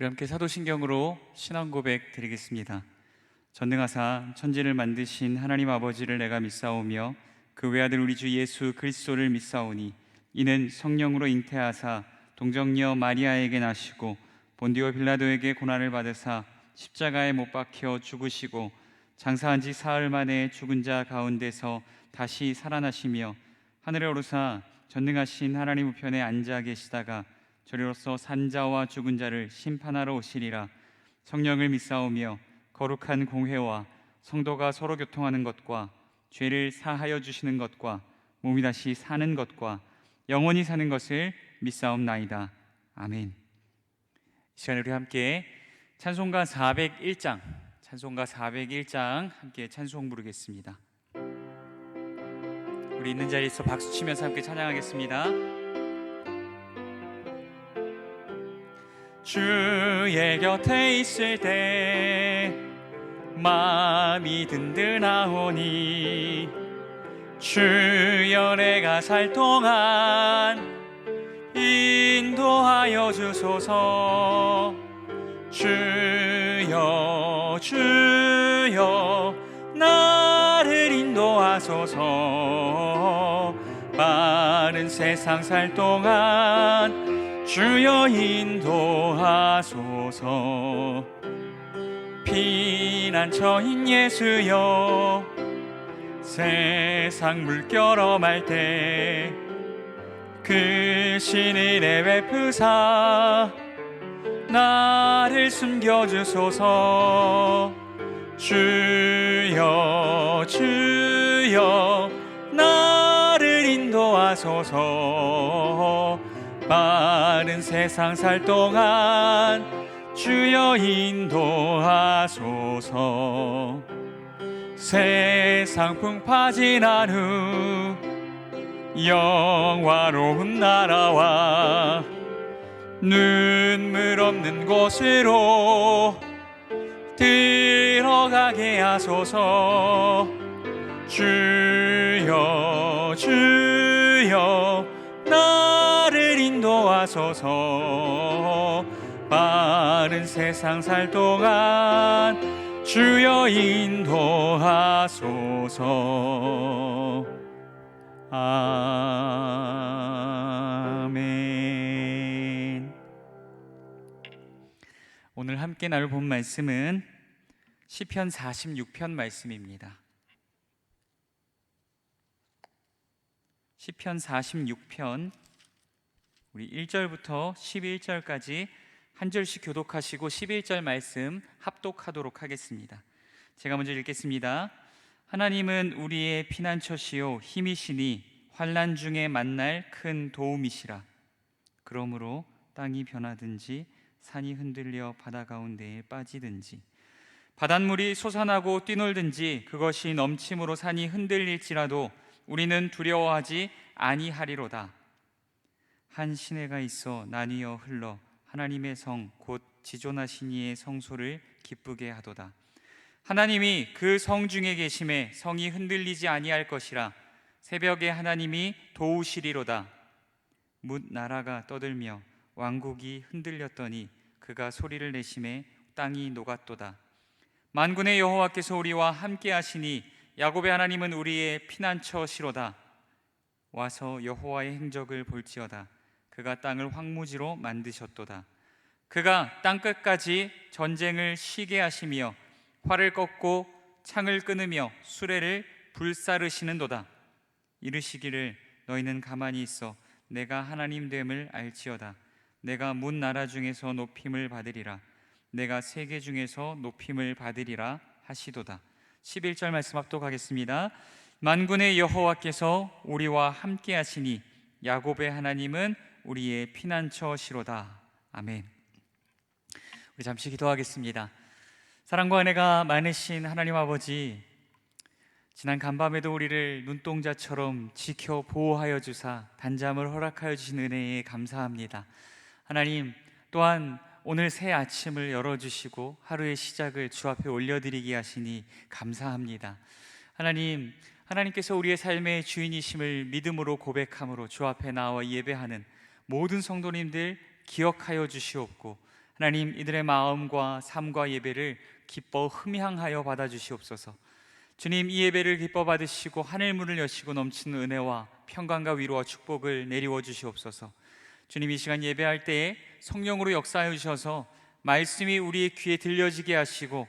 우리 함께 사도신경으로 신앙 고백 드리겠습니다. 전능하사 천지를 만드신 하나님 아버지를 내가 믿사오며 그 외아들 우리 주 예수 그리스도를 믿사오니 이는 성령으로 잉태하사 동정녀 마리아에게 나시고 본디오 빌라도에게 고난을 받으사 십자가에 못 박혀 죽으시고 장사한 지 사흘 만에 죽은 자 가운데서 다시 살아나시며 하늘에 오르사 전능하신 하나님 우편에 앉아 계시다가 저리로서 산자와 죽은 자를 심판하러 오시리라. 성령을 믿사오며 거룩한 공회와 성도가 서로 교통하는 것과 죄를 사하여 주시는 것과 몸이 다시 사는 것과 영원히 사는 것을 믿사옵나이다. 아멘. 이 시간에 우리 함께 찬송가 401장 함께 찬송 부르겠습니다. 우리 있는 자리에서 박수 치면서 함께 찬양하겠습니다. 주의 곁에 있을 때 마음이 든든하오니 주여 내가 살 동안 인도하여 주소서. 주여 나를 인도하소서. 많은 세상 살 동안 주여 인도하소서. 피난처인 예수여 세상 물결 엄할 때 그 신은혜 베푸사 나를 숨겨주소서. 주여 나를 인도하소서. 많은 세상 살 동안 주여 인도하소서. 세상 풍파 지난 후 영화로운 나라와 눈물 없는 곳으로 들어가게 하소서. 주여 나를 인도하소서. 빠른 세상 살 동안 주여 인도하소서. 아멘. 오늘 함께 나눌 본 말씀은 시편 46편 말씀입니다. 시편 46편 우리 1절부터 11절까지 한 절씩 교독하시고 11절 말씀 합독하도록 하겠습니다. 제가 먼저 읽겠습니다. 하나님은 우리의 피난처시요 힘이시니 환난 중에 만날 큰 도움이시라. 그러므로 땅이 변하든지 산이 흔들려 바다 가운데에 빠지든지 바닷물이 솟아나고 뛰놀든지 그것이 넘침으로 산이 흔들릴지라도 우리는 두려워하지 아니하리로다. 한 시내가 있어 나뉘어 흘러 하나님의 성 곧 지존하신 이의 성소를 기쁘게 하도다. 하나님이 그 성 중에 계심에 성이 흔들리지 아니할 것이라. 새벽에 하나님이 도우시리로다. 뭇 나라가 떠들며 왕국이 흔들렸더니 그가 소리를 내심에 땅이 녹았도다. 만군의 여호와께서 우리와 함께 하시니 야곱의 하나님은 우리의 피난처시로다. 와서 여호와의 행적을 볼지어다. 그가 땅을 황무지로 만드셨도다. 그가 땅끝까지 전쟁을 쉬게 하시며 활을 꺾고 창을 끊으며 수레를 불사르시는도다. 이르시기를 너희는 가만히 있어 내가 하나님 됨을 알지어다. 내가 문 나라 중에서 높임을 받으리라. 내가 세계 중에서 높임을 받으리라 하시도다. 11절 말씀 합독하겠습니다. 만군의 여호와께서 우리와 함께 하시니 야곱의 하나님은 우리의 피난처시로다. 아멘. 우리 잠시 기도하겠습니다. 사랑과 은혜가 많으신 하나님 아버지, 지난 간밤에도 우리를 눈동자처럼 지켜 보호하여 주사 단잠을 허락하여 주신 은혜에 감사합니다. 하나님, 또한 오늘 새 아침을 열어주시고 하루의 시작을 주 앞에 올려드리게 하시니 감사합니다. 하나님, 하나님께서 우리의 삶의 주인이심을 믿음으로 고백함으로 주 앞에 나와 예배하는 모든 성도님들 기억하여 주시옵고, 하나님, 이들의 마음과 삶과 예배를 기뻐 흠향하여 받아주시옵소서. 주님, 이 예배를 기뻐 받으시고 하늘문을 여시고 넘치는 은혜와 평강과 위로와 축복을 내리워 주시옵소서. 주님, 이 시간 예배할 때에 성령으로 역사하여 주셔서 말씀이 우리의 귀에 들려지게 하시고,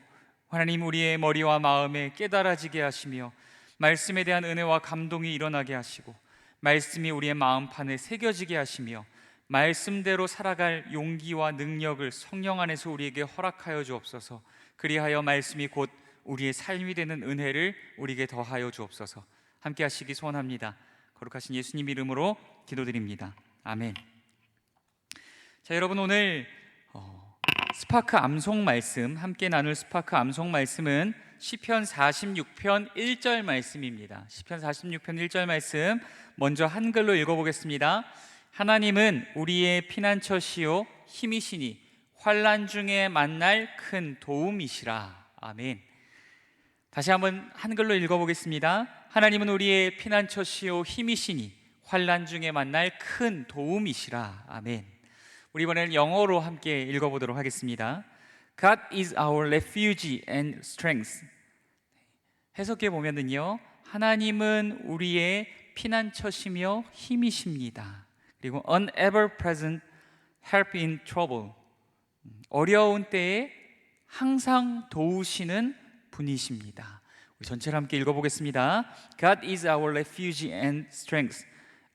하나님, 우리의 머리와 마음에 깨달아지게 하시며 말씀에 대한 은혜와 감동이 일어나게 하시고, 말씀이 우리의 마음판에 새겨지게 하시며 말씀대로 살아갈 용기와 능력을 성령 안에서 우리에게 허락하여 주옵소서. 그리하여 말씀이 곧 우리의 삶이 되는 은혜를 우리에게 더하여 주옵소서. 함께 하시기 소원합니다. 거룩하신 예수님 이름으로 기도드립니다. 아멘. 자, 여러분, 오늘 스파크 암송 말씀, 함께 나눌 스파크 암송 말씀은 시편 46편 1절 말씀입니다. 시편 46편 1절 말씀 먼저 한글로 읽어보겠습니다. 하나님은 우리의 피난처시요 힘이시니 환난 중에 만날 큰 도움이시라. 아멘. 다시 한번 한글로 읽어보겠습니다. 하나님은 우리의 피난처시요 힘이시니 환난 중에 만날 큰 도움이시라. 아멘. 우리 이번에는 영어로 함께 읽어보도록 하겠습니다. God is our refuge and strength. 해석해 보면은요, 하나님은 우리의 피난처시며 힘이십니다. 그리고 an ever-present help in trouble. 어려운 때에 항상 도우시는 분이십니다. 우리 전체를 함께 읽어보겠습니다. God is our refuge and strength,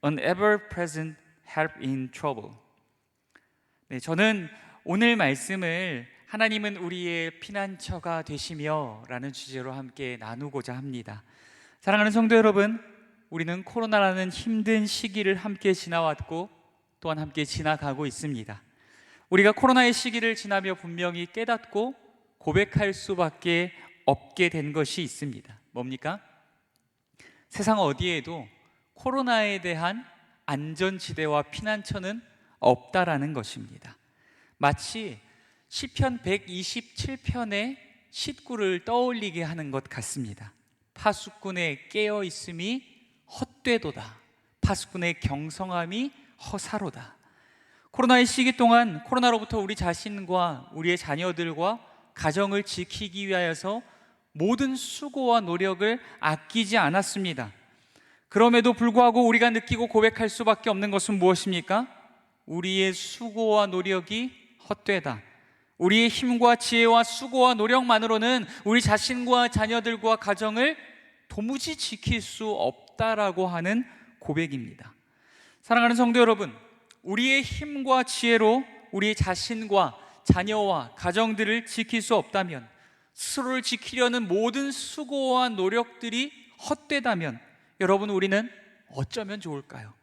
an ever-present help in trouble. 네, 저는 오늘 말씀을 하나님은 우리의 피난처가 되시며 라는 주제로 함께 나누고자 합니다. 사랑하는 성도 여러분, 우리는 코로나라는 힘든 시기를 함께 지나왔고 또한 함께 지나가고 있습니다. 우리가 코로나의 시기를 지나며 분명히 깨닫고 고백할 수밖에 없게 된 것이 있습니다. 뭡니까? 세상 어디에도 코로나에 대한 안전지대와 피난처는 없다라는 것입니다. 마치 시편 127편의 시구를 떠올리게 하는 것 같습니다. 파수꾼의 깨어있음이 헛되도다. 파수꾼의 경성함이 허사로다. 코로나의 시기 동안 코로나로부터 우리 자신과 우리의 자녀들과 가정을 지키기 위하여서 모든 수고와 노력을 아끼지 않았습니다. 그럼에도 불구하고 우리가 느끼고 고백할 수밖에 없는 것은 무엇입니까? 우리의 수고와 노력이 헛되다. 우리의 힘과 지혜와 수고와 노력만으로는 우리 자신과 자녀들과 가정을 도무지 지킬 수 없다라고 하는 고백입니다. 사랑하는 성도 여러분, 우리의 힘과 지혜로 우리 자신과 자녀와 가정들을 지킬 수 없다면, 스스로를 지키려는 모든 수고와 노력들이 헛되다면, 여러분, 우리는 어쩌면 좋을까요?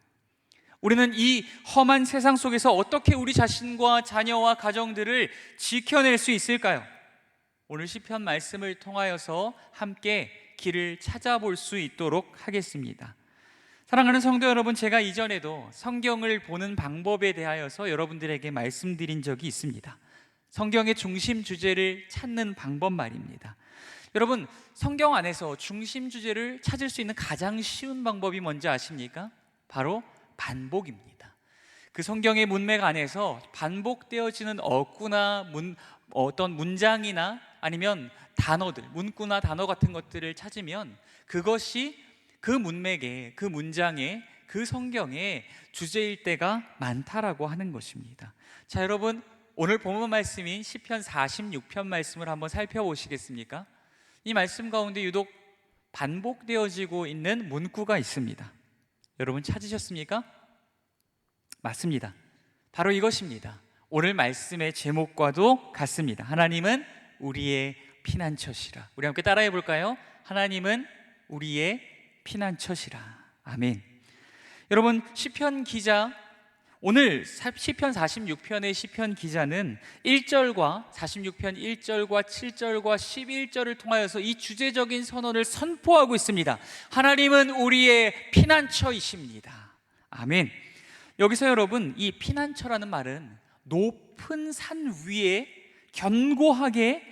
우리는 이 험한 세상 속에서 어떻게 우리 자신과 자녀와 가정들을 지켜낼 수 있을까요? 오늘 시편 말씀을 통하여서 함께 길을 찾아볼 수 있도록 하겠습니다. 사랑하는 성도 여러분, 제가 이전에도 성경을 보는 방법에 대하여서 여러분들에게 말씀드린 적이 있습니다. 성경의 중심 주제를 찾는 방법 말입니다. 여러분, 성경 안에서 중심 주제를 찾을 수 있는 가장 쉬운 방법이 뭔지 아십니까? 바로 반복입니다. 그 성경의 문맥 안에서 반복되어지는 어구나 어떤 문장이나 아니면 단어들, 문구나 단어 같은 것들을 찾으면 그것이 그 문맥에, 그 문장에, 그 성경의 주제일 때가 많다라고 하는 것입니다. 자, 여러분, 오늘 본문 말씀인 시편 46편 말씀을 한번 살펴보시겠습니까? 이 말씀 가운데 유독 반복되어지고 있는 문구가 있습니다. 여러분 찾으셨습니까? 맞습니다. 바로 이것입니다. 오늘 말씀의 제목과도 같습니다. 하나님은 우리의 피난처시라. 우리 함께 따라해 볼까요? 하나님은 우리의 피난처시라. 아멘. 여러분, 시편 기자, 오늘 시편 46편의 시편 기자는 1절과 46편 1절과 7절과 11절을 통하여서 이 주제적인 선언을 선포하고 있습니다. 하나님은 우리의 피난처이십니다. 아멘. 여기서 여러분, 이 피난처라는 말은 높은 산 위에 견고하게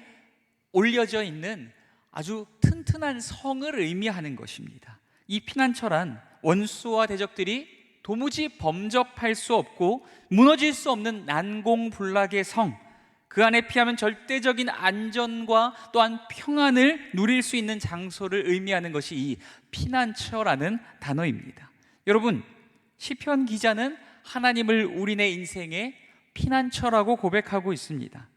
올려져 있는 아주 튼튼한 성을 의미하는 것입니다. 이 피난처란 원수와 대적들이 도무지 범접할 수 없고 무너질 수 없는 난공불락의 성, 그 안에 피하면 절대적인 안전과 또한 평안을 누릴 수 있는 장소를 의미하는 것이 이 피난처라는 단어입니다. 여러분, 시편 기자는 하나님을 우리네 인생의 피난처라고 고백하고 있습니다.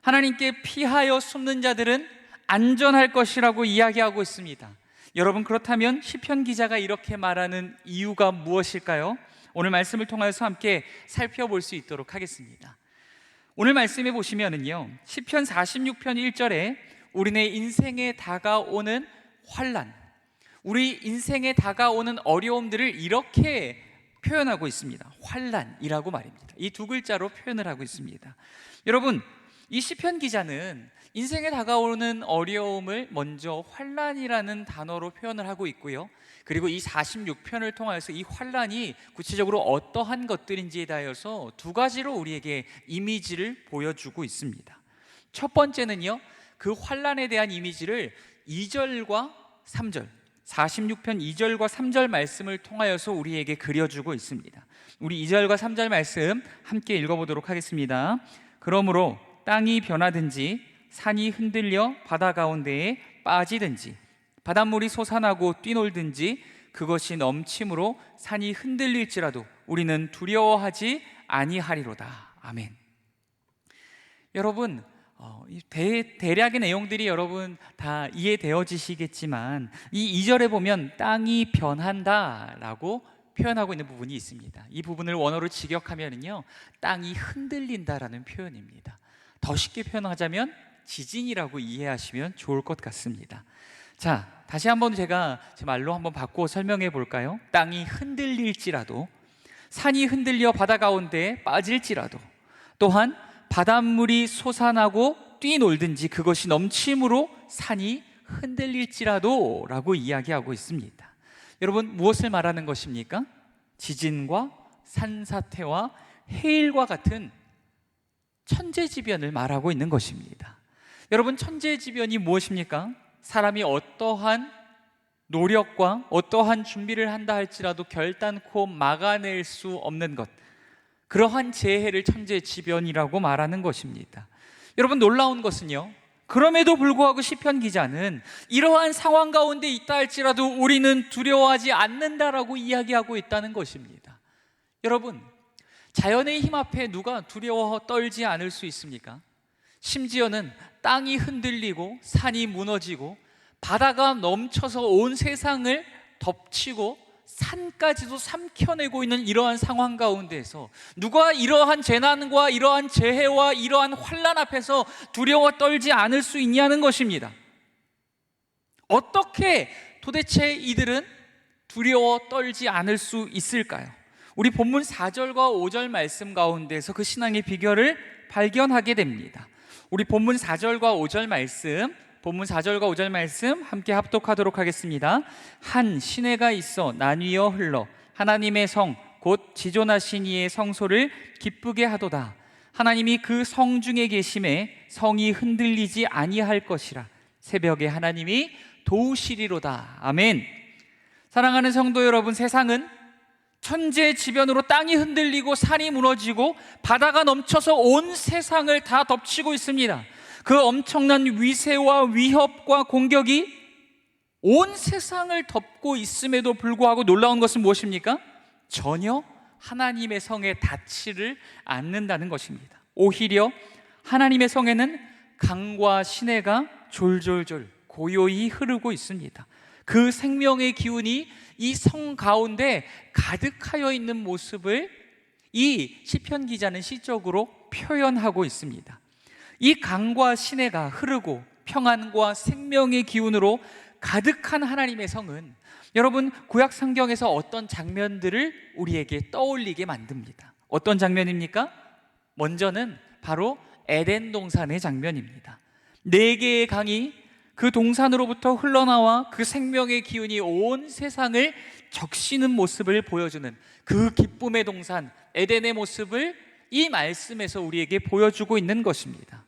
하나님께 피하여 숨는 자들은 안전할 것이라고 이야기하고 있습니다. 여러분, 그렇다면 시편 기자가 이렇게 말하는 이유가 무엇일까요? 오늘 말씀을 통해서 함께 살펴볼 수 있도록 하겠습니다. 오늘 말씀에 보시면은요, 시편 46편 1절에 우리네 인생에 다가오는 환난, 우리 인생에 다가오는 어려움들을 이렇게 표현하고 있습니다. 환난이라고 말입니다. 이 두 글자로 표현을 하고 있습니다. 여러분, 이 시편 기자는 인생에 다가오는 어려움을 먼저 환난이라는 단어로 표현을 하고 있고요, 그리고 이 46편을 통해서 이 환난이 구체적으로 어떠한 것들인지에 대하여서 두 가지로 우리에게 이미지를 보여주고 있습니다. 첫 번째는요, 그 환난에 대한 이미지를 2절과 3절, 46편 2절과 3절 말씀을 통하여서 우리에게 그려주고 있습니다. 우리 2절과 3절 말씀 함께 읽어보도록 하겠습니다. 그러므로 땅이 변하든지 산이 흔들려 바다 가운데에 빠지든지 바닷물이 솟아나고 뛰놀든지 그것이 넘침으로 산이 흔들릴지라도 우리는 두려워하지 아니하리로다. 아멘. 여러분, 대략의 내용들이 여러분 다 이해되어지시겠지만 이 2절에 보면 땅이 변한다라고 표현하고 있는 부분이 있습니다. 이 부분을 원어로 직역하면요, 땅이 흔들린다라는 표현입니다. 더 쉽게 표현하자면 지진이라고 이해하시면 좋을 것 같습니다. 자, 다시 한번 제가 제 말로 한번 바꿔 설명해 볼까요? 땅이 흔들릴지라도, 산이 흔들려 바다 가운데에 빠질지라도, 또한 바닷물이 솟아나고 뛰놀든지 그것이 넘침으로 산이 흔들릴지라도 라고 이야기하고 있습니다. 여러분, 무엇을 말하는 것입니까? 지진과 산사태와 해일과 같은 천재지변을 말하고 있는 것입니다. 여러분, 천재지변이 무엇입니까? 사람이 어떠한 노력과 어떠한 준비를 한다 할지라도 결단코 막아낼 수 없는 것, 그러한 재해를 천재지변이라고 말하는 것입니다. 여러분, 놀라운 것은요, 그럼에도 불구하고 시편 기자는 이러한 상황 가운데 있다 할지라도 우리는 두려워하지 않는다라고 이야기하고 있다는 것입니다. 여러분, 자연의 힘 앞에 누가 두려워 떨지 않을 수 있습니까? 심지어는 땅이 흔들리고 산이 무너지고 바다가 넘쳐서 온 세상을 덮치고 산까지도 삼켜내고 있는 이러한 상황 가운데에서 누가 이러한 재난과 이러한 재해와 이러한 환난 앞에서 두려워 떨지 않을 수 있냐는 것입니다. 어떻게 도대체 이들은 두려워 떨지 않을 수 있을까요? 우리 본문 4절과 5절 말씀 가운데서 그 신앙의 비결을 발견하게 됩니다. 우리 본문 4절과 5절 말씀, 본문 4절과 5절 말씀 함께 합독하도록 하겠습니다. 한 시내가 있어 나뉘어 흘러 하나님의 성 곧 지존하신 이의 성소를 기쁘게 하도다. 하나님이 그 성 중에 계심에 성이 흔들리지 아니할 것이라. 새벽에 하나님이 도우시리로다. 아멘. 사랑하는 성도 여러분, 세상은 천재지변으로 땅이 흔들리고 산이 무너지고 바다가 넘쳐서 온 세상을 다 덮치고 있습니다. 그 엄청난 위세와 위협과 공격이 온 세상을 덮고 있음에도 불구하고 놀라운 것은 무엇입니까? 전혀 하나님의 성에 닿지를 않는다는 것입니다. 오히려 하나님의 성에는 강과 시내가 졸졸졸 고요히 흐르고 있습니다. 그 생명의 기운이 이 성 가운데 가득하여 있는 모습을 이 시편 기자는 시적으로 표현하고 있습니다. 이 강과 시내가 흐르고 평안과 생명의 기운으로 가득한 하나님의 성은 여러분, 구약 성경에서 어떤 장면들을 우리에게 떠올리게 만듭니다. 어떤 장면입니까? 먼저는 바로 에덴 동산의 장면입니다. 4개의 강이 그 동산으로부터 흘러나와 그 생명의 기운이 온 세상을 적시는 모습을 보여주는 그 기쁨의 동산 에덴의 모습을 이 말씀에서 우리에게 보여주고 있는 것입니다.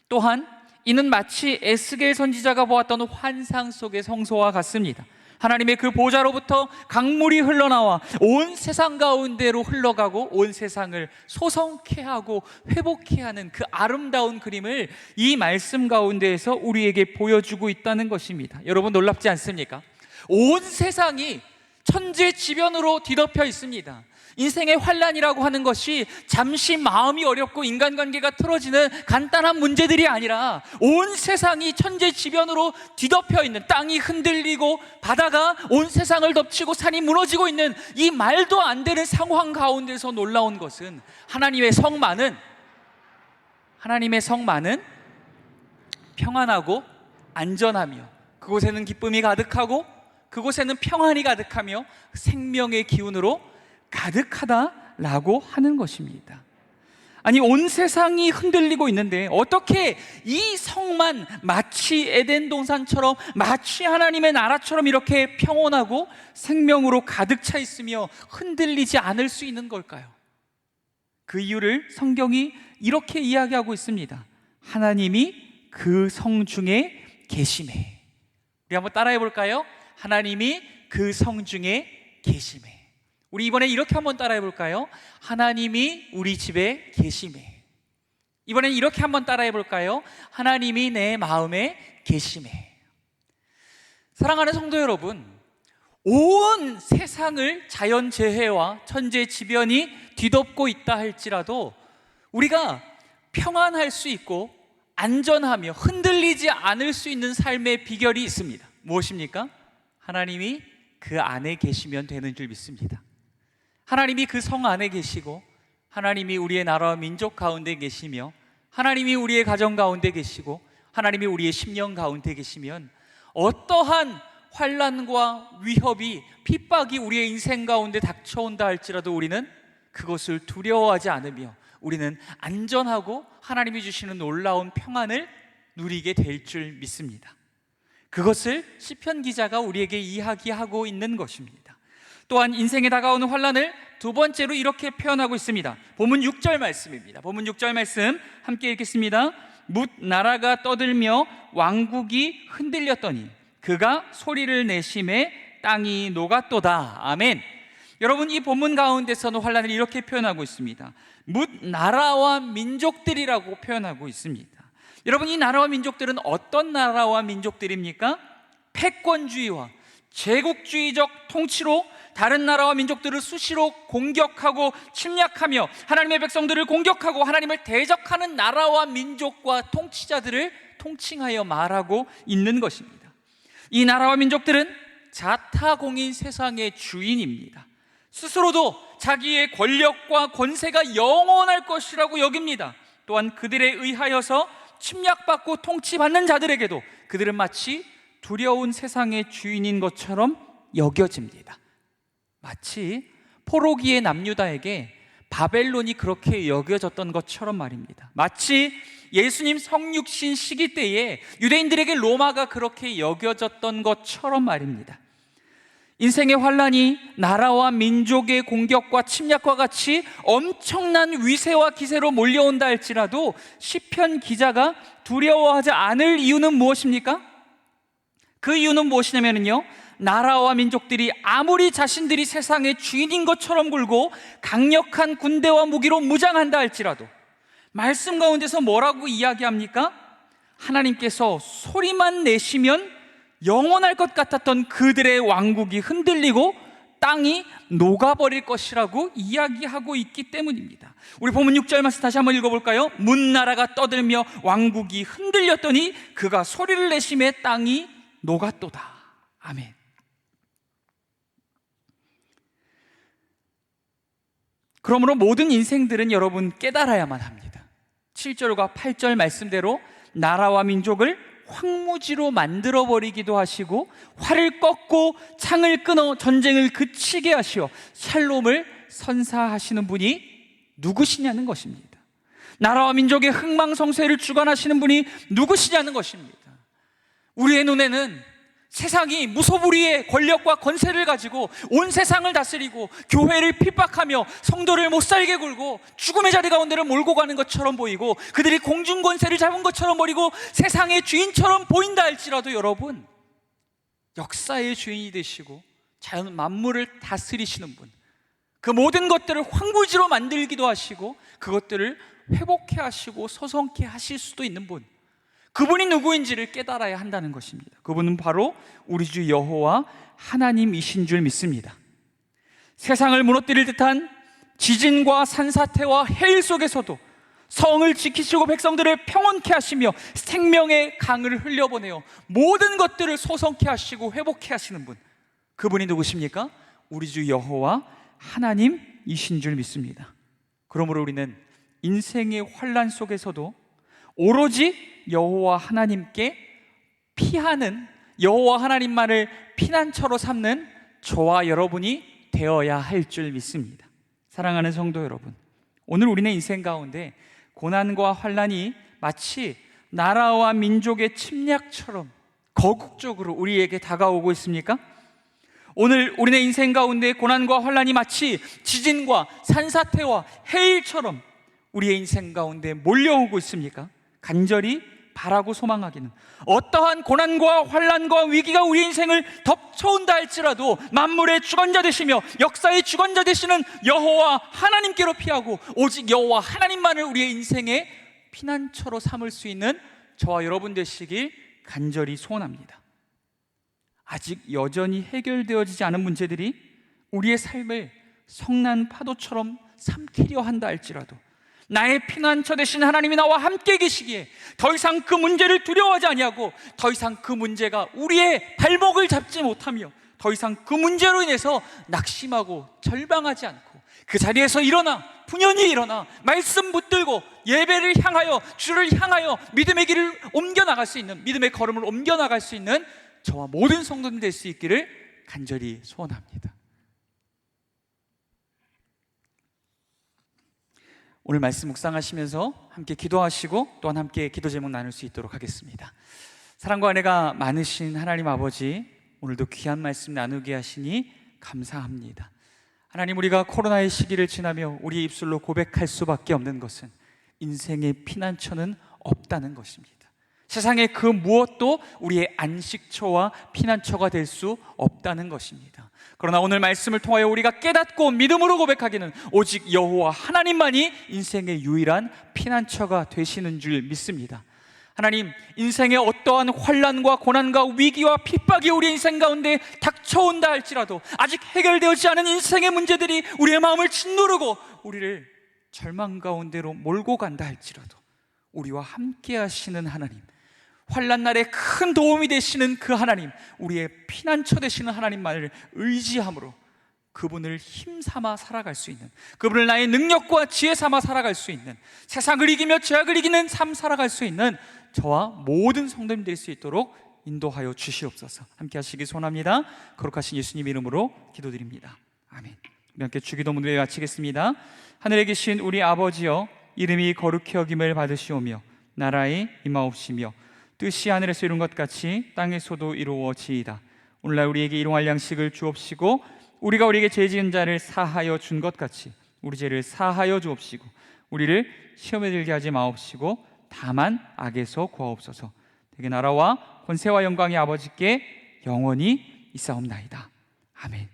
또한 이는 마치 에스겔 선지자가 보았던 환상 속의 성소와 같습니다. 하나님의 그 보좌로부터 강물이 흘러나와 온 세상 가운데로 흘러가고 온 세상을 소성케 하고 회복케 하는 그 아름다운 그림을 이 말씀 가운데에서 우리에게 보여주고 있다는 것입니다. 여러분, 놀랍지 않습니까? 온 세상이 천재지변으로 뒤덮여 있습니다. 인생의 환난이라고 하는 것이 잠시 마음이 어렵고 인간관계가 틀어지는 간단한 문제들이 아니라 온 세상이 천재지변으로 뒤덮여 있는, 땅이 흔들리고 바다가 온 세상을 덮치고 산이 무너지고 있는 이 말도 안 되는 상황 가운데서 놀라운 것은 하나님의 성만은 평안하고 안전하며 그곳에는 기쁨이 가득하고 그곳에는 평안이 가득하며 생명의 기운으로 가득하다라고 하는 것입니다. 아니, 온 세상이 흔들리고 있는데 어떻게 이 성만 마치 에덴 동산처럼, 마치 하나님의 나라처럼 이렇게 평온하고 생명으로 가득 차 있으며 흔들리지 않을 수 있는 걸까요? 그 이유를 성경이 이렇게 이야기하고 있습니다. 하나님이 그 성 중에 계심에. 우리 한번 따라해 볼까요? 하나님이 그 성 중에 계심에. 우리 이번에 이렇게 한번 따라해 볼까요? 하나님이 우리 집에 계심에. 이번엔 이렇게 한번 따라해 볼까요? 하나님이 내 마음에 계심에. 사랑하는 성도 여러분, 온 세상을 자연재해와 천재지변이 뒤덮고 있다 할지라도 우리가 평안할 수 있고 안전하며 흔들리지 않을 수 있는 삶의 비결이 있습니다. 무엇입니까? 하나님이 그 안에 계시면 되는 줄 믿습니다. 하나님이 그 성 안에 계시고 하나님이 우리의 나라와 민족 가운데 계시며 하나님이 우리의 가정 가운데 계시고 하나님이 우리의 심령 가운데 계시면 어떠한 환난과 위협이, 핍박이 우리의 인생 가운데 닥쳐온다 할지라도 우리는 그것을 두려워하지 않으며 우리는 안전하고 하나님이 주시는 놀라운 평안을 누리게 될 줄 믿습니다. 그것을 시편 기자가 우리에게 이야기하고 있는 것입니다. 또한 인생에 다가오는 환난을 두 번째로 이렇게 표현하고 있습니다. 본문 6절 말씀입니다. 본문 6절 말씀 함께 읽겠습니다. 뭇 나라가 떠들며 왕국이 흔들렸더니 그가 소리를 내심에 땅이 녹았도다. 아멘. 여러분, 이 본문 가운데서는 환난을 이렇게 표현하고 있습니다. 뭇 나라와 민족들이라고 표현하고 있습니다. 여러분, 이 나라와 민족들은 어떤 나라와 민족들입니까? 패권주의와 제국주의적 통치로 다른 나라와 민족들을 수시로 공격하고 침략하며 하나님의 백성들을 공격하고 하나님을 대적하는 나라와 민족과 통치자들을 통칭하여 말하고 있는 것입니다. 이 나라와 민족들은 자타공인 세상의 주인입니다. 스스로도 자기의 권력과 권세가 영원할 것이라고 여깁니다. 또한 그들에 의하여서 침략받고 통치받는 자들에게도 그들은 마치 두려운 세상의 주인인 것처럼 여겨집니다. 마치 포로기의 남유다에게 바벨론이 그렇게 여겨졌던 것처럼 말입니다. 마치 예수님 성육신 시기 때에 유대인들에게 로마가 그렇게 여겨졌던 것처럼 말입니다. 인생의 환난이 나라와 민족의 공격과 침략과 같이 엄청난 위세와 기세로 몰려온다 할지라도 시편 기자가 두려워하지 않을 이유는 무엇입니까? 그 이유는 무엇이냐면요, 나라와 민족들이 아무리 자신들이 세상의 주인인 것처럼 굴고 강력한 군대와 무기로 무장한다 할지라도 말씀 가운데서 뭐라고 이야기합니까? 하나님께서 소리만 내시면 영원할 것 같았던 그들의 왕국이 흔들리고 땅이 녹아버릴 것이라고 이야기하고 있기 때문입니다. 우리 본문 6절 말씀 다시 한번 읽어볼까요? 문 나라가 떠들며 왕국이 흔들렸더니 그가 소리를 내심에 땅이 녹았도다. 아멘. 그러므로 모든 인생들은 여러분 깨달아야만 합니다. 7절과 8절 말씀대로 나라와 민족을 황무지로 만들어버리기도 하시고 활을 꺾고 창을 끊어 전쟁을 그치게 하시어 샬롬을 선사하시는 분이 누구시냐는 것입니다. 나라와 민족의 흥망성쇠를 주관하시는 분이 누구시냐는 것입니다. 우리의 눈에는 세상이 무소불위의 권력과 권세를 가지고 온 세상을 다스리고 교회를 핍박하며 성도를 못살게 굴고 죽음의 자리 가운데를 몰고 가는 것처럼 보이고 그들이 공중권세를 잡은 것처럼 보이고 세상의 주인처럼 보인다 할지라도 여러분, 역사의 주인이 되시고 자연 만물을 다스리시는 분, 그 모든 것들을 황무지로 만들기도 하시고 그것들을 회복해 하시고 소성케 하실 수도 있는 분, 그분이 누구인지를 깨달아야 한다는 것입니다. 그분은 바로 우리 주 여호와 하나님이신 줄 믿습니다. 세상을 무너뜨릴 듯한 지진과 산사태와 해일 속에서도 성을 지키시고 백성들을 평온케 하시며 생명의 강을 흘려보내어 모든 것들을 소성케 하시고 회복케 하시는 분, 그분이 누구십니까? 우리 주 여호와 하나님이신 줄 믿습니다. 그러므로 우리는 인생의 환난 속에서도 오로지 여호와 하나님께 피하는, 여호와 하나님만을 피난처로 삼는 저와 여러분이 되어야 할 줄 믿습니다. 사랑하는 성도 여러분, 오늘 우리는 인생 가운데 고난과 환난이 마치 나라와 민족의 침략처럼 거국적으로 우리에게 다가오고 있습니까? 오늘 우리의 인생 가운데 고난과 환난이 마치 지진과 산사태와 해일처럼 우리의 인생 가운데 몰려오고 있습니까? 간절히 바라고 소망하기는 어떠한 고난과 환난과 위기가 우리 인생을 덮쳐온다 할지라도 만물의 주관자 되시며 역사의 주관자 되시는 여호와 하나님께로 피하고 오직 여호와 하나님만을 우리의 인생의 피난처로 삼을 수 있는 저와 여러분 되시길 간절히 소원합니다. 아직 여전히 해결되어지지 않은 문제들이 우리의 삶을 성난 파도처럼 삼키려 한다 할지라도 나의 피난처 되신 하나님이 나와 함께 계시기에 더 이상 그 문제를 두려워하지 아니하고 더 이상 그 문제가 우리의 발목을 잡지 못하며 더 이상 그 문제로 인해서 낙심하고 절망하지 않고 그 자리에서 일어나 분연히 일어나 말씀 붙들고 예배를 향하여 주를 향하여 믿음의 길을 옮겨나갈 수 있는, 믿음의 걸음을 옮겨나갈 수 있는 저와 모든 성도님 될 수 있기를 간절히 소원합니다. 오늘 말씀 묵상하시면서 함께 기도하시고 또한 함께 기도 제목 나눌 수 있도록 하겠습니다. 사랑과 은혜가 많으신 하나님 아버지, 오늘도 귀한 말씀 나누게 하시니 감사합니다. 하나님, 우리가 코로나의 시기를 지나며 우리 입술로 고백할 수밖에 없는 것은 인생의 피난처는 없다는 것입니다. 세상의 그 무엇도 우리의 안식처와 피난처가 될 수 없다는 것입니다. 그러나 오늘 말씀을 통하여 우리가 깨닫고 믿음으로 고백하기는 오직 여호와 하나님만이 인생의 유일한 피난처가 되시는 줄 믿습니다. 하나님, 인생의 어떠한 환난과 고난과 위기와 핍박이 우리 인생 가운데 닥쳐온다 할지라도 아직 해결되지 않은 인생의 문제들이 우리의 마음을 짓누르고 우리를 절망 가운데로 몰고 간다 할지라도 우리와 함께 하시는 하나님, 환난 날에 큰 도움이 되시는 그 하나님, 우리의 피난처 되시는 하나님만을 의지함으로 그분을 힘삼아 살아갈 수 있는, 그분을 나의 능력과 지혜 삼아 살아갈 수 있는, 세상을 이기며 죄악을 이기는 삶 살아갈 수 있는 저와 모든 성도님 될 수 있도록 인도하여 주시옵소서. 함께 하시기 소원합니다. 거룩하신 예수님 이름으로 기도드립니다. 아멘. 우리 함께 주기도 문을 마치겠습니다. 하늘에 계신 우리 아버지여, 이름이 거룩히 여김을 받으시오며 나라의 임하옵시며 뜻이 하늘에서 이룬 것 같이 땅에서도 이루어지이다. 오늘날 우리에게 일용할 양식을 주옵시고 우리가 우리에게 죄 지은 자를 사하여 준 것 같이 우리 죄를 사하여 주옵시고 우리를 시험에 들게 하지 마옵시고 다만 악에서 구하옵소서. 되게 나라와 권세와 영광이 아버지께 영원히 있사옵나이다. 아멘.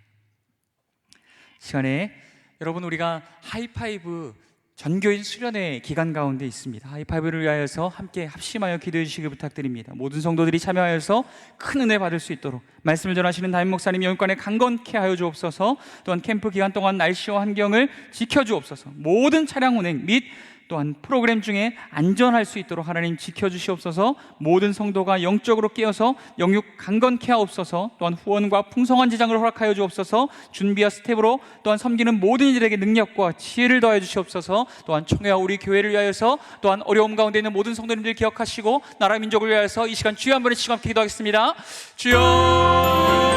시간에 여러분, 우리가 하이파이브 전교인 수련회 기간 가운데 있습니다. 하이파이브를 위하여서 함께 합심하여 기도해 주시기 부탁드립니다. 모든 성도들이 참여하여서 큰 은혜 받을 수 있도록 말씀을 전하시는 담임 목사님 영육간에 강건케 하여 주옵소서. 또한 캠프 기간 동안 날씨와 환경을 지켜주옵소서. 모든 차량 운행 및 또한 프로그램 중에 안전할 수 있도록 하나님 지켜주시옵소서. 모든 성도가 영적으로 깨어서 영육 강건케 하옵소서. 또한 후원과 풍성한 지장을 허락하여 주옵소서. 준비와 스텝으로 또한 섬기는 모든 이들에게 능력과 지혜를 더해 주시옵소서. 또한 총회와 우리 교회를 위하여서 또한 어려움 가운데 있는 모든 성도님들 기억하시고 나라 민족을 위하여서 이 시간 주여 한 번에 시간 함께 기도하겠습니다. 주여